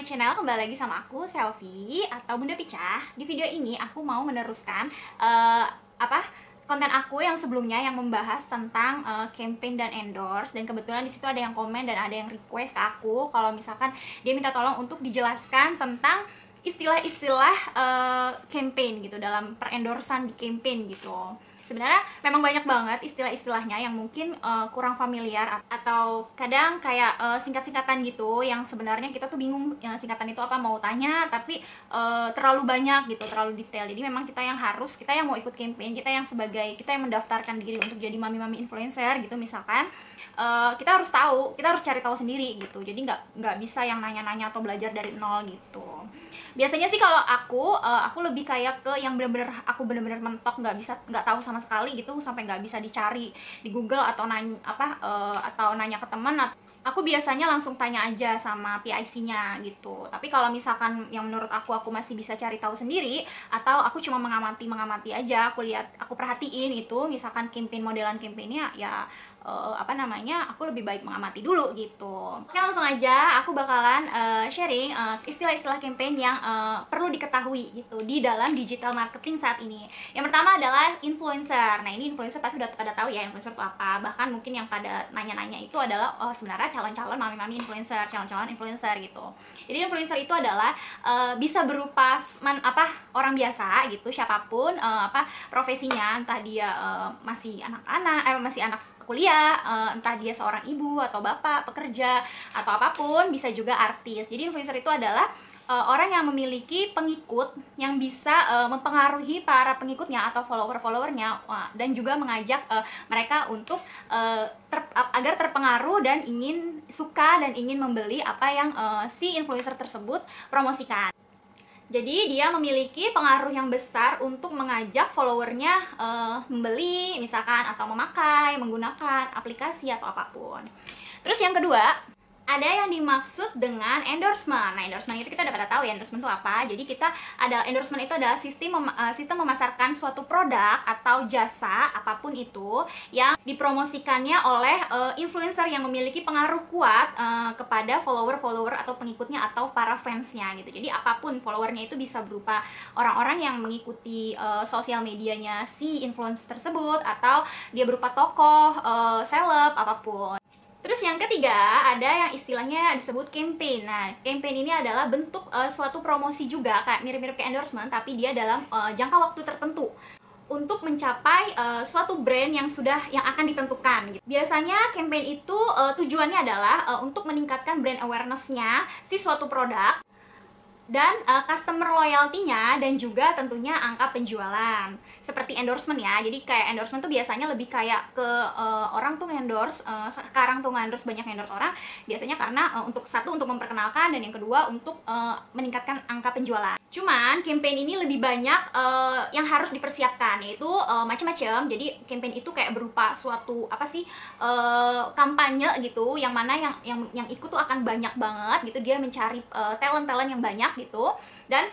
my channel, kembali lagi sama aku, Selfie atau Bunda Picah. Di video ini aku mau meneruskan konten aku yang sebelumnya yang membahas tentang campaign dan endorse. Dan kebetulan di situ ada yang komen dan ada yang request ke aku kalau misalkan dia minta tolong untuk dijelaskan tentang istilah-istilah campaign gitu dalam perendorsan di campaign gitu. Sebenarnya memang banyak banget istilah-istilahnya yang mungkin kurang familiar atau kadang kayak singkat-singkatan gitu yang sebenarnya kita tuh bingung singkatan itu apa, mau tanya tapi terlalu banyak gitu, terlalu detail. Jadi memang kita yang mau ikut campaign, kita yang mendaftarkan diri untuk jadi mami-mami influencer gitu misalkan, kita harus cari tahu sendiri gitu. Jadi nggak bisa yang nanya-nanya atau belajar dari nol gitu. Biasanya sih kalau aku lebih kayak ke yang bener-bener mentok, nggak tahu sama sekali gitu, sampai nggak bisa dicari di Google atau nanya ke teman. Aku biasanya langsung tanya aja sama PIC-nya gitu. Tapi kalau misalkan yang menurut aku masih bisa cari tahu sendiri, atau aku cuma mengamati aja, aku perhatiin itu, misalkan modelan campaignnya ya aku lebih baik mengamati dulu gitu. Oke, langsung aja aku bakalan sharing istilah-istilah campaign yang perlu diketahui gitu di dalam digital marketing saat ini. Yang pertama adalah influencer. Nah, ini influencer pasti udah pada tahu ya influencer itu apa. Bahkan mungkin yang pada nanya-nanya itu adalah sebenarnya calon-calon mami-mami influencer, calon-calon influencer gitu. Jadi influencer itu adalah bisa berupa orang biasa gitu, siapapun profesinya, entah dia masih anak kuliah, entah dia seorang ibu atau bapak pekerja atau apapun, bisa juga artis. Jadi influencer itu adalah orang yang memiliki pengikut yang bisa mempengaruhi para pengikutnya atau followernya, dan juga mengajak mereka untuk agar terpengaruh dan suka dan ingin membeli apa yang si influencer tersebut promosikan. Jadi dia memiliki pengaruh yang besar untuk mengajak followernya membeli misalkan, atau menggunakan aplikasi atau apapun. Terus yang kedua, ada yang dimaksud dengan endorsement. Nah, endorsement itu kita udah pada tahu ya, endorsement itu apa. Jadi endorsement itu adalah sistem memasarkan suatu produk atau jasa apapun itu yang dipromosikannya oleh influencer yang memiliki pengaruh kuat kepada follower atau pengikutnya atau para fansnya gitu. Jadi apapun followernya itu bisa berupa orang-orang yang mengikuti sosial medianya si influencer tersebut, atau dia berupa tokoh, seleb, apapun. Terus yang ketiga, ada yang istilahnya disebut campaign. Nah, campaign ini adalah bentuk suatu promosi juga, kayak mirip-mirip kayak endorsement, tapi dia dalam jangka waktu tertentu untuk mencapai suatu brand yang akan ditentukan gitu. Biasanya campaign itu tujuannya adalah untuk meningkatkan brand awareness-nya si suatu produk dan customer loyalty-nya, dan juga tentunya angka penjualan. Seperti endorsement ya. Jadi kayak endorsement tuh biasanya lebih kayak ke orang tuh endorse, sekarang tuh banyak endorse orang biasanya karena untuk memperkenalkan, dan yang kedua untuk meningkatkan angka penjualan. Cuman campaign ini lebih banyak yang harus dipersiapkan, yaitu macam-macam. Jadi campaign itu kayak berupa suatu kampanye gitu, yang mana yang ikut tuh akan banyak banget gitu. Dia mencari talent-talent yang banyak gitu. Dan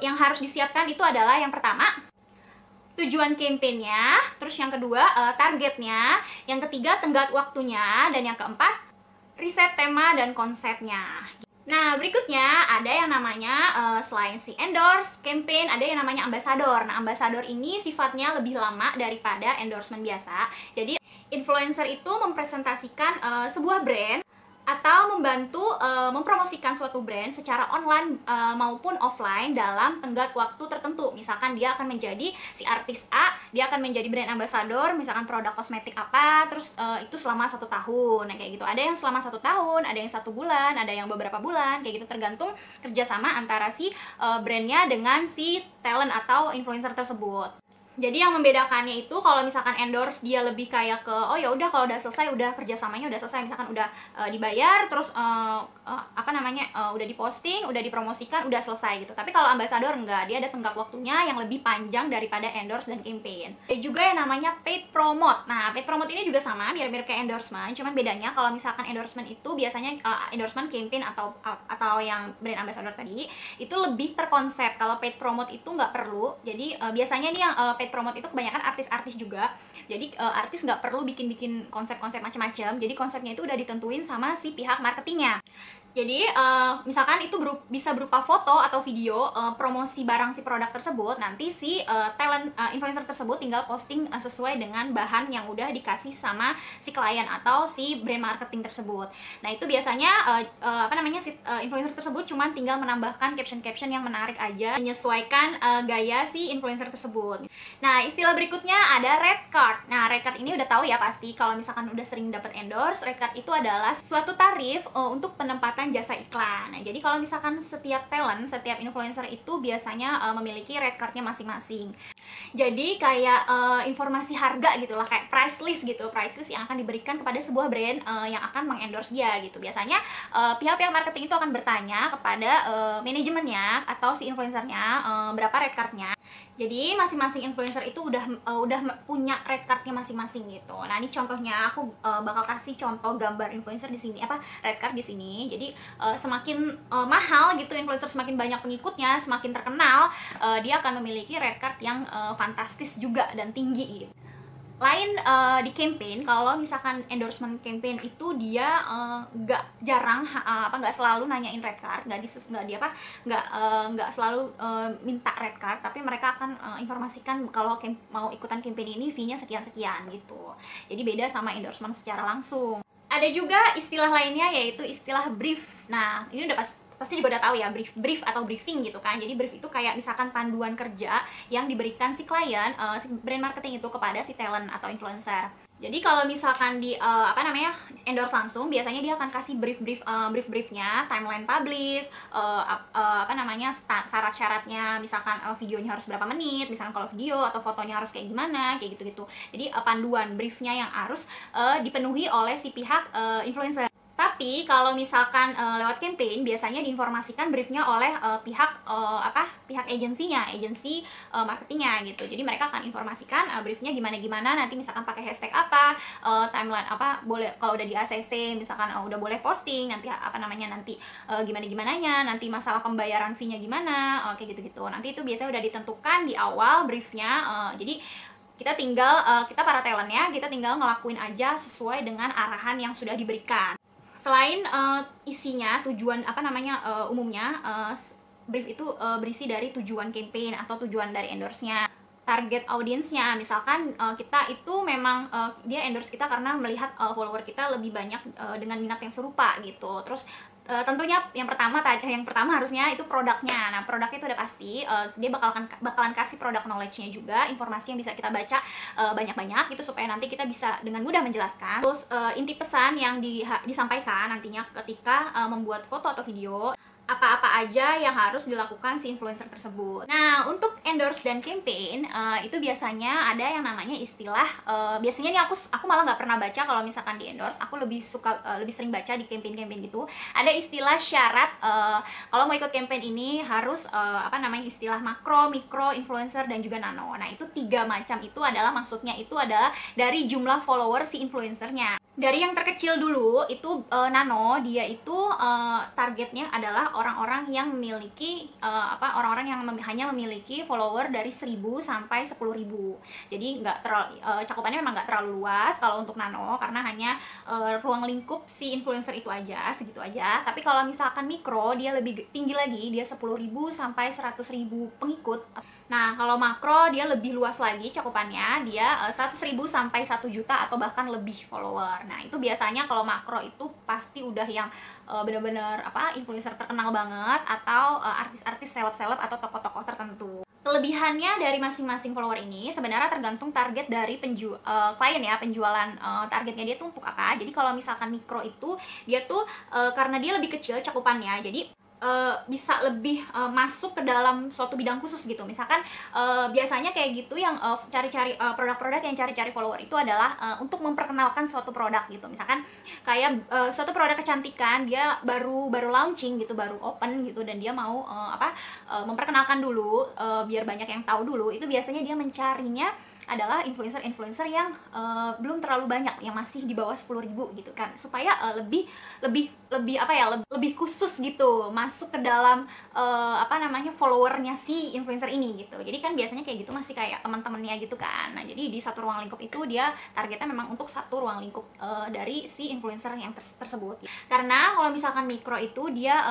yang harus disiapkan itu adalah yang pertama tujuan campaignnya, terus yang kedua targetnya, yang ketiga tenggat waktunya, dan yang keempat riset tema dan konsepnya. Nah, berikutnya ada yang namanya selain si endorse campaign, ada yang namanya ambassador. Nah, ambassador ini sifatnya lebih lama daripada endorsement biasa. Jadi influencer itu mempresentasikan sebuah brand atau membantu mempromosikan suatu brand secara online maupun offline dalam tenggat waktu tertentu. Misalkan dia akan menjadi si artis A, dia akan menjadi brand ambassador, misalkan produk kosmetik apa, terus itu selama 1 tahun. Nah, kayak gitu. Ada yang selama 1 tahun, ada yang 1 bulan, ada yang beberapa bulan, kayak gitu, tergantung kerjasama antara si brandnya dengan si talent atau influencer tersebut. Jadi yang membedakannya itu, kalau misalkan endorse dia lebih kayak ke oh ya udah, kalau udah selesai, udah kerjasamanya udah selesai, misalkan udah dibayar, terus udah diposting, udah dipromosikan, udah selesai gitu. Tapi kalau ambassador enggak, dia ada tenggat waktunya yang lebih panjang daripada endorse dan campaign. Ada juga yang namanya paid promote. Nah, paid promote ini juga sama, mirip-mirip kayak endorsement, cuman bedanya kalau misalkan endorsement itu biasanya endorsement, campaign atau yang brand ambassador tadi itu lebih terkonsep. Kalau paid promote itu nggak perlu. Jadi biasanya nih yang paid promote itu kebanyakan artis-artis juga. Jadi artis nggak perlu bikin konsep-konsep macam-macam. Jadi konsepnya itu udah ditentuin sama si pihak marketingnya. Jadi misalkan itu bisa berupa foto atau video promosi barang si produk tersebut, nanti si talent influencer tersebut tinggal posting sesuai dengan bahan yang udah dikasih sama si klien atau si brand marketing tersebut. Nah itu biasanya si influencer tersebut cuma tinggal menambahkan caption-caption yang menarik aja, menyesuaikan gaya si influencer tersebut. Nah istilah berikutnya ada red card. Nah red card ini udah tahu ya pasti, kalau misalkan udah sering dapat endorse, red card itu adalah suatu tarif untuk penempatan jasa iklan. Nah, jadi kalau misalkan setiap talent, setiap influencer itu biasanya memiliki red cardnya masing-masing. Jadi kayak informasi harga gitulah, kayak price list gitu, price list yang akan diberikan kepada sebuah brand yang akan mengendorse dia gitu. Biasanya pihak-pihak marketing itu akan bertanya kepada manajemennya atau si influencernya berapa red cardnya. Jadi masing-masing influencer itu udah punya red cardnya masing-masing gitu. Nah ini contohnya, aku bakal kasih contoh gambar influencer di sini, red card di sini. Jadi semakin mahal gitu influencer, semakin banyak pengikutnya, semakin terkenal, dia akan memiliki red card yang fantastis juga dan tinggi gitu. Lain di campaign, kalau misalkan endorsement campaign itu dia nggak selalu nanyain red card, nggak selalu minta red card, tapi mereka akan informasikan kalau mau ikutan campaign ini fee-nya sekian-sekian gitu. Jadi beda sama endorsement secara langsung. Ada juga istilah lainnya yaitu istilah brief. Nah ini udah pasti juga udah tahu ya, brief atau briefing gitu kan. Jadi brief itu kayak misalkan panduan kerja yang diberikan si klien, si brand marketing itu kepada si talent atau influencer. Jadi kalau misalkan di endorse langsung, biasanya dia akan kasih briefnya, timeline publish, syarat-syaratnya, misalkan videonya harus berapa menit, misalkan kalau video atau fotonya harus kayak gimana, kayak gitu-gitu. Jadi panduan briefnya yang harus dipenuhi oleh si pihak influencer. Tapi kalau misalkan lewat campaign, biasanya diinformasikan briefnya oleh pihak agensinya, agensi marketingnya gitu. Jadi mereka akan informasikan briefnya gimana, nanti misalkan pakai hashtag apa, timeline apa, boleh kalau udah di ACC misalkan udah boleh posting, nanti nanti gimana-gimananya, nanti masalah pembayaran fee-nya gimana, kayak gitu-gitu. Nanti itu biasanya udah ditentukan di awal briefnya. Jadi kita para talentnya, kita tinggal ngelakuin aja sesuai dengan arahan yang sudah diberikan. Selain isinya, tujuan umumnya, brief itu berisi dari tujuan campaign atau tujuan dari endorse-nya, target audiensnya. Misalkan kita itu memang dia endorse kita karena melihat follower kita lebih banyak dengan minat yang serupa gitu. Terus tentunya yang pertama harusnya itu produknya. Nah produknya itu udah pasti dia bakalan kasih produk knowledge-nya juga, informasi yang bisa kita baca banyak-banyak gitu, supaya nanti kita bisa dengan mudah menjelaskan. Terus inti pesan yang disampaikan nantinya ketika membuat foto atau video, apa-apa aja yang harus dilakukan si influencer tersebut. Nah, untuk endorse dan campaign itu biasanya ada yang namanya istilah, biasanya nih aku malah nggak pernah baca kalau misalkan di endorse, aku lebih sering baca di campaign gitu. Ada istilah syarat kalau mau ikut campaign ini harus istilah makro, mikro, influencer, dan juga nano. Nah, itu 3 macam itu maksudnya itu adalah dari jumlah follower si influencernya. Dari yang terkecil dulu itu nano, dia itu targetnya adalah orang-orang yang memiliki hanya memiliki follower dari 1000 sampai 10.000. Jadi cakupannya memang nggak terlalu luas kalau untuk nano, karena hanya ruang lingkup si influencer itu aja, segitu aja. Tapi kalau misalkan mikro, dia lebih tinggi lagi, dia 10.000 sampai 100.000 pengikut. Nah, kalau makro dia lebih luas lagi cakupannya, dia 100.000 sampai 1 juta atau bahkan lebih follower. Nah, itu biasanya kalau makro itu pasti udah yang bener-bener influencer terkenal banget, atau artis-artis, seleb-seleb, atau tokoh-tokoh tertentu. Kelebihannya dari masing-masing follower ini sebenarnya tergantung target dari klien ya, penjualan targetnya dia tuh untuk apa. Jadi kalau misalkan mikro itu dia tuh karena dia lebih kecil cakupannya, jadi bisa lebih masuk ke dalam suatu bidang khusus gitu. Misalkan biasanya kayak gitu yang cari-cari produk-produk yang cari-cari follower itu adalah untuk memperkenalkan suatu produk gitu. Misalkan kayak suatu produk kecantikan, dia baru launching gitu, baru open gitu, dan dia mau memperkenalkan dulu biar banyak yang tahu dulu. Itu biasanya dia mencarinya adalah influencer-influencer yang belum terlalu banyak, yang masih di bawah 10.000 gitu kan, supaya lebih apa ya, lebih khusus gitu masuk ke dalam apa namanya, followernya si influencer ini gitu. Jadi kan biasanya kayak gitu masih kayak teman-temannya gitu kan. Nah, jadi di satu ruang lingkup itu dia targetnya memang untuk satu ruang lingkup dari si influencer yang tersebut. Karena kalau misalkan mikro itu dia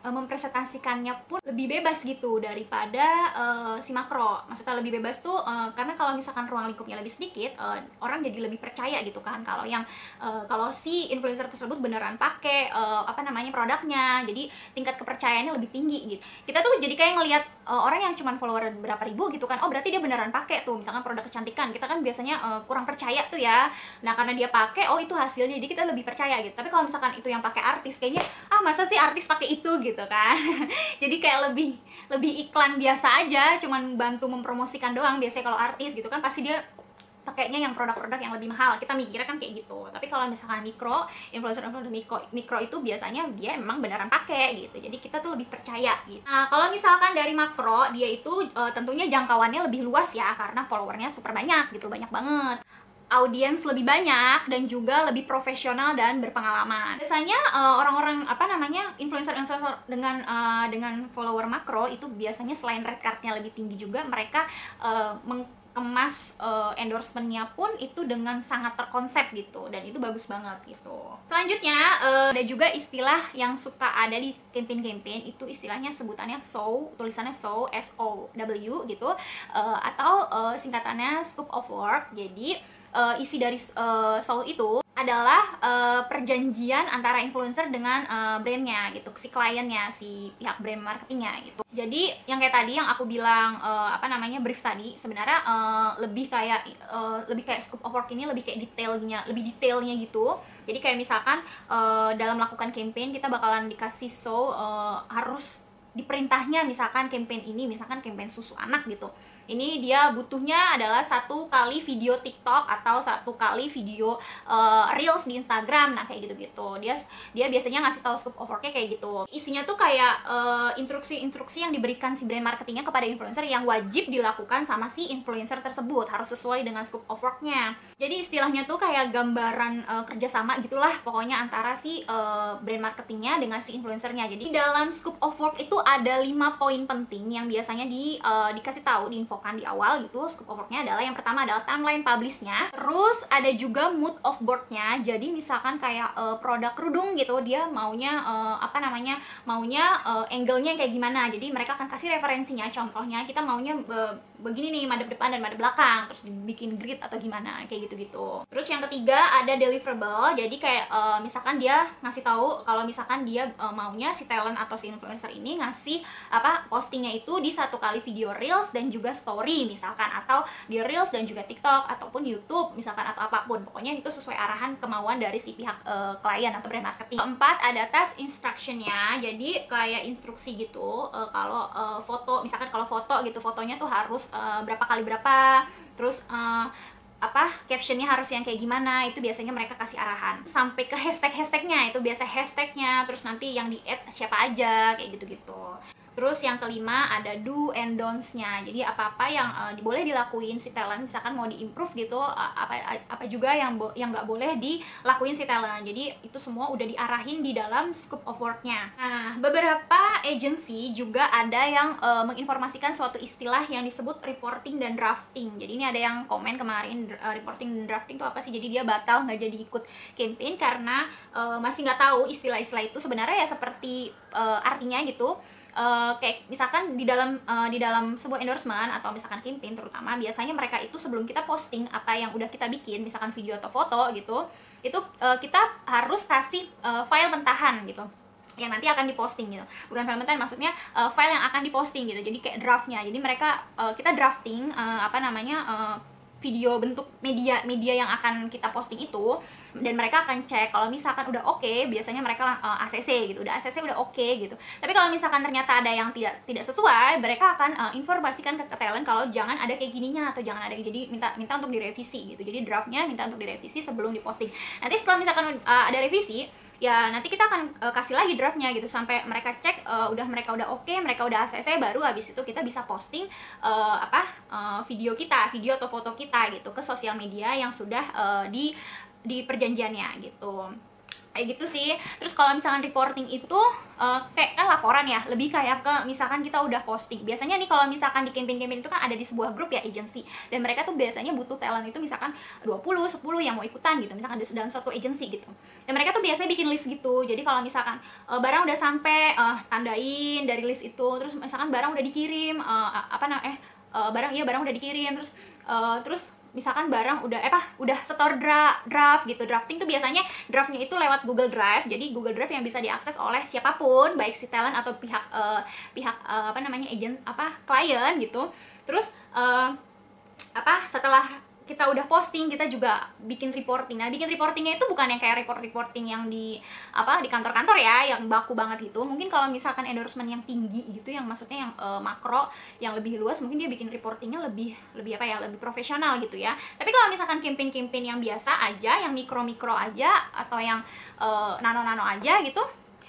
mempresentasikannya pun lebih bebas gitu daripada si makro. Maksudnya lebih bebas tuh karena kalau misalkan ruang lingkupnya lebih sedikit, orang jadi lebih percaya gitu kan kalau si influencer tersebut beneran pakai apa namanya, produknya. Jadi tingkat kepercayaannya lebih tinggi gitu. Kita tuh jadi kayak ngelihat orang yang cuman follower berapa ribu gitu kan, oh berarti dia beneran pakai tuh misalkan produk kecantikan. Kita kan biasanya kurang percaya tuh ya. Nah, karena dia pakai, oh itu hasilnya, jadi kita lebih percaya gitu. Tapi kalau misalkan itu yang pakai artis, kayaknya masa sih artis pakai itu gitu kan. Jadi kayak lebih iklan biasa aja, cuman bantu mempromosikan doang. Biasanya kalau artis gitu kan pasti dia pakainya yang produk-produk yang lebih mahal, kita mikirnya kan kayak gitu. Tapi kalau misalkan influencer mikro itu biasanya dia memang beneran pakai gitu, jadi kita tuh lebih percaya gitu. Nah, kalau misalkan dari makro, dia itu tentunya jangkauannya lebih luas ya, karena followernya super banyak gitu, banyak banget, audiens lebih banyak, dan juga lebih profesional dan berpengalaman. Biasanya orang-orang apa namanya, influencer dengan follower makro itu biasanya selain red cardnya lebih tinggi juga, mereka kemas endorsementnya pun itu dengan sangat terkonsep gitu, dan itu bagus banget gitu. Selanjutnya ada juga istilah yang suka ada di campaign itu, istilahnya sebutannya SOW, tulisannya SOW, SOW gitu, atau singkatannya Scope of Work. Jadi isi dari SOW itu adalah perjanjian antara influencer dengan brandnya gitu, si kliennya, si pihak brand marketingnya gitu. Jadi yang kayak tadi yang aku bilang apa namanya, brief tadi, sebenarnya lebih kayak scope of work ini lebih kayak detailnya gitu. Jadi kayak misalkan dalam melakukan campaign kita bakalan dikasih harus diperintahnya, misalkan campaign ini, misalkan campaign susu anak gitu, ini dia butuhnya adalah 1 kali video TikTok atau 1 kali video Reels di Instagram. Nah, kayak gitu-gitu. Dia biasanya ngasih tahu scope of work-nya kayak gitu. Isinya tuh kayak instruksi-instruksi yang diberikan si brand marketingnya kepada influencer yang wajib dilakukan sama si influencer tersebut, harus sesuai dengan scope of work-nya. Jadi istilahnya tuh kayak gambaran kerjasama gitulah pokoknya antara si brand marketingnya dengan si influencernya. Jadi dalam scope of work itu ada 5 poin penting yang biasanya dikasih tahu, diinfokan di awal gitu. Scope of work-nya adalah, yang pertama adalah timeline publish-nya, terus ada juga mood of board-nya. Jadi misalkan kayak produk kerudung gitu, dia maunya apa namanya, maunya angle-nya kayak gimana. Jadi mereka akan kasih referensinya, contohnya kita maunya begini nih, madep depan dan madep belakang, terus dibikin grid atau gimana, kayak gitu-gitu. Terus yang ketiga ada deliverable. Jadi kayak misalkan dia ngasih tahu kalau misalkan dia maunya si talent atau si influencer ini ngasih postingnya itu di 1 kali video Reels dan juga story misalkan, atau di Reels dan juga TikTok ataupun YouTube misalkan, atau apapun. Pokoknya itu sesuai arahan kemauan dari si pihak klien atau brand marketing. Keempat ada task instruction-nya. Jadi kayak instruksi gitu, kalau foto, misalkan kalau foto gitu, fotonya tuh harus berapa kali berapa, terus captionnya harus yang kayak gimana, itu biasanya mereka kasih arahan. Sampai ke hashtagnya, itu biasa hashtagnya, terus nanti yang di add siapa aja, kayak gitu-gitu. Terus yang kelima ada do and don'ts-nya. Jadi apa-apa yang boleh dilakuin si talent, misalkan mau di-improve gitu, apa juga yang nggak boleh dilakuin si talent. Jadi itu semua udah diarahin di dalam scope of work-nya. Nah, beberapa agency juga ada yang menginformasikan suatu istilah yang disebut reporting dan drafting. Jadi ini ada yang komen kemarin, reporting dan drafting itu apa sih? Jadi dia batal nggak jadi ikut campaign karena masih nggak tahu istilah-istilah itu sebenarnya ya seperti artinya gitu. Kayak misalkan di dalam sebuah endorsement atau misalkan campaign terutama, biasanya mereka itu sebelum kita posting apa yang udah kita bikin, misalkan video atau foto gitu, itu kita harus kasih file mentahan gitu yang nanti akan diposting gitu. Bukan file mentahan, maksudnya file yang akan diposting gitu. Jadi kayak draftnya. Jadi mereka kita drafting video bentuk media yang akan kita posting itu, dan mereka akan cek kalau misalkan udah oke, biasanya mereka ACC gitu, udah ACC udah oke gitu. Tapi kalau misalkan ternyata ada yang tidak sesuai, mereka akan informasikan ke talent kalau jangan ada kayak gininya atau jangan ada, jadi minta untuk direvisi gitu. Jadi draftnya minta untuk direvisi sebelum diposting. Nanti setelah misalkan ada revisi, ya nanti kita akan kasih lagi draftnya gitu sampai mereka cek mereka udah oke, mereka udah ACC, baru habis itu kita bisa posting video atau foto kita gitu ke sosial media yang sudah di perjanjiannya gitu. Kayak gitu sih. Terus kalau misalkan reporting itu kayak kan laporan ya, lebih kayak ke misalkan kita udah posting. Biasanya nih kalau misalkan di campaign-campaign itu kan ada di sebuah grup ya, agency, dan mereka tuh biasanya butuh talent itu misalkan 20, 10 yang mau ikutan gitu, misalkan dalam satu agency gitu. Dan mereka tuh biasanya bikin list gitu. Jadi kalau misalkan barang udah sampai, tandain dari list itu. Terus misalkan barang udah dikirim, barang udah dikirim, terus misalkan barang udah setor draft gitu. Drafting tuh biasanya draftnya itu lewat Google Drive. Jadi Google Drive yang bisa diakses oleh siapapun, baik si talent atau pihak klien gitu. Terus setelah kita udah posting, kita juga bikin reporting. Nah, bikin reportingnya itu bukan yang kayak reporting yang di kantor-kantor ya, yang baku banget gitu. Mungkin kalau misalkan endorsement yang tinggi gitu, yang maksudnya yang makro, yang lebih luas, mungkin dia bikin reportingnya lebih profesional gitu ya. Tapi kalau misalkan campaign-campaign yang biasa aja, yang mikro-mikro aja, atau yang nano-nano aja gitu,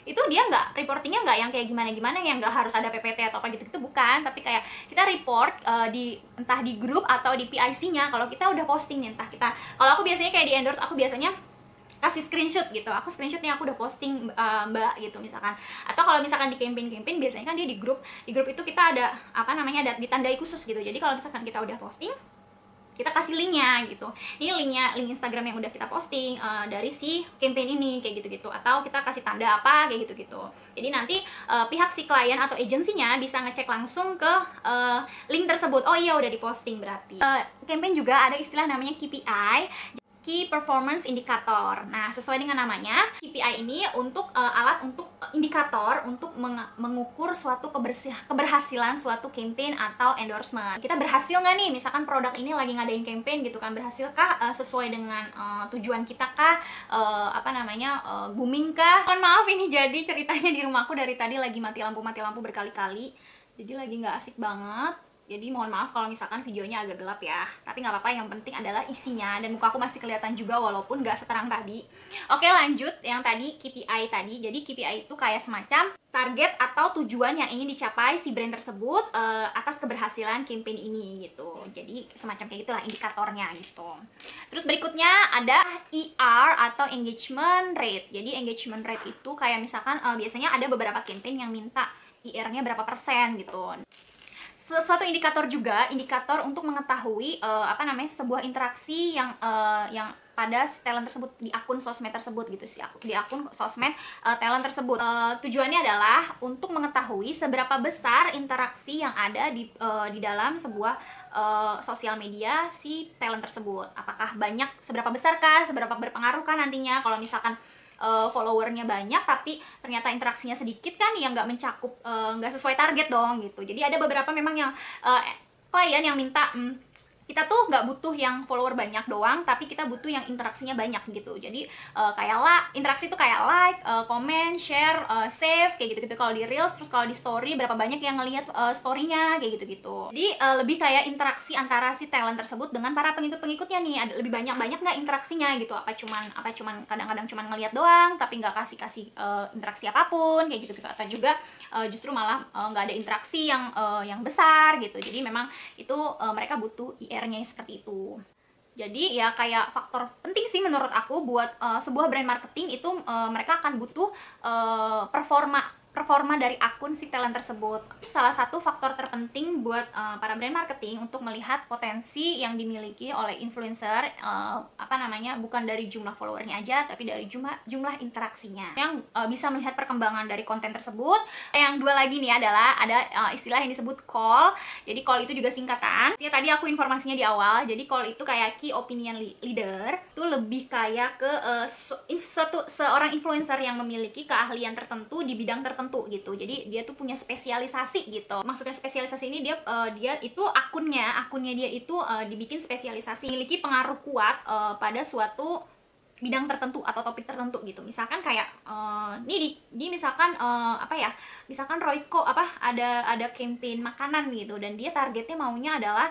itu dia nggak, reportingnya nggak yang kayak gimana-gimana, yang nggak harus ada PPT atau apa gitu, bukan. Tapi kayak kita report entah di grup atau di PIC-nya kalau kita udah posting nih. Kalau aku biasanya kayak di endorse, aku biasanya kasih screenshot gitu, aku screenshotnya aku udah posting mbak gitu misalkan. Atau kalau misalkan di campaign biasanya kan dia di grup itu kita ada ada ditandai khusus gitu. Jadi kalau misalkan kita udah posting, kita kasih linknya gitu. Ini link Instagram yang udah kita posting dari si campaign ini kayak gitu-gitu, atau kita kasih tanda apa kayak gitu-gitu. Jadi nanti pihak si klien atau agensinya bisa ngecek langsung ke link tersebut. Oh iya, udah diposting berarti. Campaign juga ada istilah namanya KPI, Key Performance Indicator. Nah, sesuai dengan namanya, KPI ini untuk alat untuk indikator untuk mengukur suatu keberhasilan suatu campaign atau endorsement. Kita berhasil nggak nih? Misalkan produk ini lagi ngadain campaign gitu kan, berhasilkah sesuai dengan tujuan kita kah? Booming kah? Mohon maaf, ini jadi ceritanya di rumahku dari tadi lagi mati lampu berkali-kali. Jadi lagi nggak asik banget. Jadi mohon maaf kalau misalkan videonya agak gelap ya. Tapi nggak apa-apa, yang penting adalah isinya. Dan muka aku masih kelihatan juga walaupun nggak seterang tadi. Oke, lanjut yang tadi, KPI tadi. Jadi KPI itu kayak semacam target atau tujuan yang ingin dicapai si brand tersebut atas keberhasilan campaign ini gitu. Jadi semacam kayak gitulah indikatornya gitu. Terus berikutnya ada ER atau engagement rate. Jadi engagement rate itu kayak misalkan biasanya ada beberapa campaign yang minta IR-nya berapa persen gitu. Suatu indikator juga, indikator untuk mengetahui sebuah interaksi yang pada talent tersebut di akun sosmed tersebut gitu sih, di akun sosmed talent tersebut. Tujuannya adalah untuk mengetahui seberapa besar interaksi yang ada di dalam sebuah sosial media si talent tersebut. Apakah banyak, seberapa besar kah, seberapa berpengaruh kan nantinya kalau misalkan followernya banyak tapi ternyata interaksinya sedikit, kan ya nggak mencakup, nggak sesuai target dong gitu. Jadi ada beberapa memang yang klien yang minta kita tuh nggak butuh yang follower banyak doang, tapi kita butuh yang interaksinya banyak gitu. Jadi interaksi tuh kayak like, comment, share, save kayak gitu-gitu kalau di reels. Terus kalau di story berapa banyak yang ngelihat storynya kayak gitu-gitu. Jadi lebih kayak interaksi antara si talent tersebut dengan para pengikut-pengikutnya nih. Ada lebih banyak nggak interaksinya gitu. Apa cuman kadang-kadang cuman ngelihat doang tapi nggak kasih interaksi apapun kayak gitu-gitu. Atau juga justru malah nggak ada interaksi yang besar gitu. Jadi memang itu mereka butuh IR-nya seperti itu. Jadi ya kayak faktor penting sih menurut aku buat sebuah brand marketing itu, mereka akan butuh performa dari akun si talent tersebut. Salah satu faktor terpenting buat para brand marketing untuk melihat potensi yang dimiliki oleh influencer, bukan dari jumlah followernya aja, tapi dari jumlah interaksinya. Yang bisa melihat perkembangan dari konten tersebut. Yang dua lagi nih adalah ada istilah yang disebut call. Jadi call itu juga singkatan. Tadi aku informasinya di awal. Jadi call itu kayak key opinion leader. Itu lebih kayak ke seorang influencer yang memiliki keahlian tertentu di bidang tertentu gitu. Jadi dia tuh punya spesialisasi gitu. Maksudnya spesialisasi ini dia itu akunnya dia itu dibikin spesialisasi, memiliki pengaruh kuat pada suatu bidang tertentu atau topik tertentu gitu. Misalkan kayak misalkan Royco ada campaign makanan gitu, dan dia targetnya maunya adalah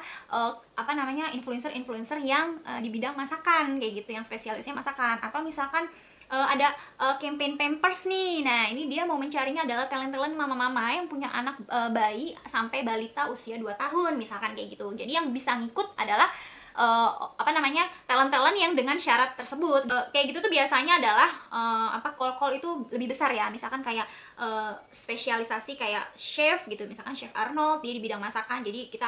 influencer yang di bidang masakan kayak gitu, yang spesialisnya masakan. Atau misalkan ada campaign Pampers nih. Nah, ini dia mau mencarinya adalah talent-talent mama-mama yang punya anak bayi sampai balita usia 2 tahun, misalkan kayak gitu. Jadi yang bisa ngikut adalah talent-talent yang dengan syarat tersebut. Kayak gitu tuh biasanya adalah call itu lebih besar ya, misalkan kayak spesialisasi kayak chef gitu, misalkan chef Arnold, dia di bidang masakan. Jadi kita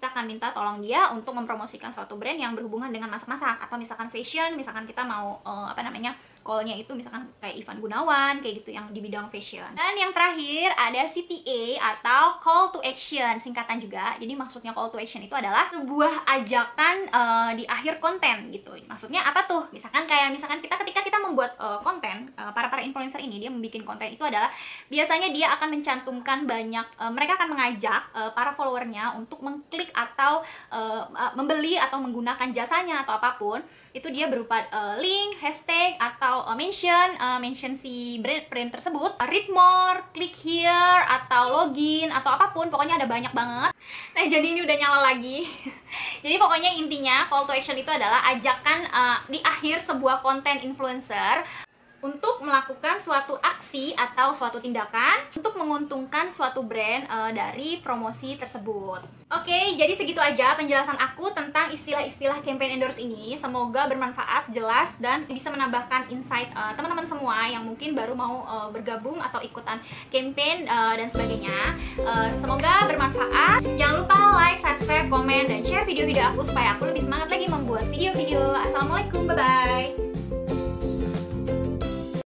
akan minta tolong dia untuk mempromosikan suatu brand yang berhubungan dengan masak-masak, atau misalkan fashion, misalkan kita mau call-nya itu misalkan kayak Ivan Gunawan, kayak gitu yang di bidang fashion. Dan yang terakhir ada CTA atau call to action, singkatan juga. Jadi maksudnya call to action itu adalah sebuah ajakan di akhir konten gitu. Maksudnya apa tuh? Misalkan ketika kita membuat konten, para influencer ini dia membuat konten itu adalah biasanya dia akan mencantumkan mereka akan mengajak para followernya untuk mengklik atau membeli atau menggunakan jasanya atau apapun. Itu dia berupa link, hashtag, atau mention si brand tersebut, read more, click here, atau login, atau apapun, pokoknya ada banyak banget. Nah, jadi ini udah nyala lagi. Jadi pokoknya intinya call to action itu adalah ajakan di akhir sebuah konten influencer untuk melakukan suatu aksi atau suatu tindakan untuk menguntungkan suatu brand dari promosi tersebut. Oke, jadi segitu aja penjelasan aku tentang istilah-istilah campaign endorse ini. Semoga bermanfaat, jelas, dan bisa menambahkan insight teman-teman semua yang mungkin baru mau bergabung atau ikutan campaign dan sebagainya. Semoga bermanfaat. Jangan lupa like, subscribe, komen, dan share video-video aku supaya aku lebih semangat lagi membuat video-video. Assalamualaikum, bye-bye.